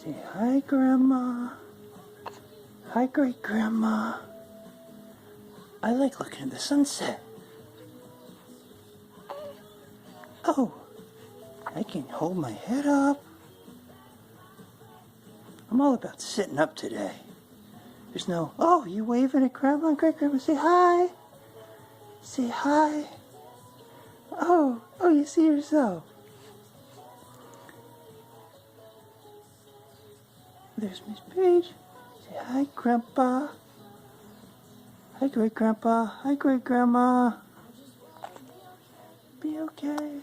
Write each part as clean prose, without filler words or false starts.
Say hi, Grandma. Hi, Great Grandma. I like looking at the sunset. Oh, I can hold my head up. I'm all about sitting up today. There's no, oh, you waving at Grandma and Great Grandma. Say hi. Say hi. Oh, you see yourself. There's Miss Paige. Say hi, Grandpa. Hi, Great Grandpa. Hi, Great Grandma. Be okay.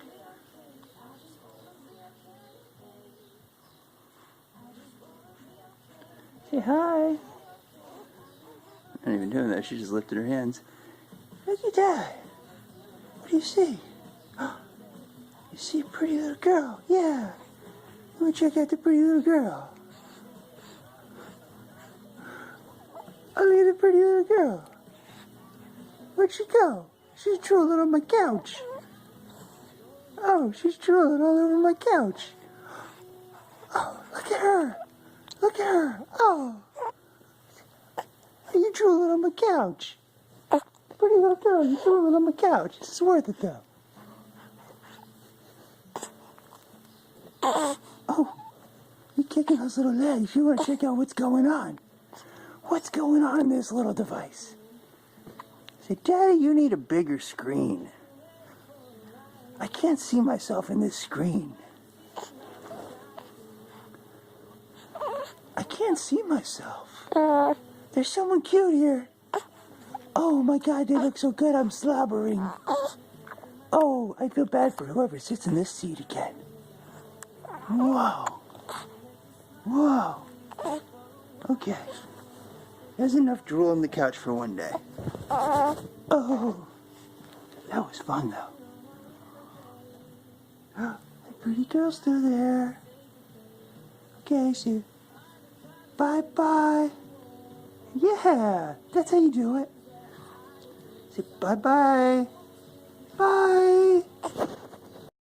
Say hi. Not even doing that. She just lifted her hands. Look at that. What do you see? You see a pretty little girl. Yeah. Let me check out the pretty little girl. Oh, look at the pretty little girl. Where'd she go? She's drooling on my couch. Oh, she's drooling all over my couch. Oh, look at her. Look at her. Oh. Are you drooling on my couch? Pretty little girl, you're drooling on my couch. This is worth it, though. Oh, you're kicking those little legs. You want to check out what's going on. What's going on in this little device? Say, Daddy, you need a bigger screen. I can't see myself in this screen. I can't see myself. There's someone cute here. Oh my God, they look so good, I'm slobbering. Oh, I feel bad for whoever sits in this seat again. Whoa. Whoa. Okay. There's enough drool on the couch for one day. Oh. That was fun, though. The pretty girl's still there. Okay, so bye-bye. Yeah, that's how you do it. Say bye-bye. Bye.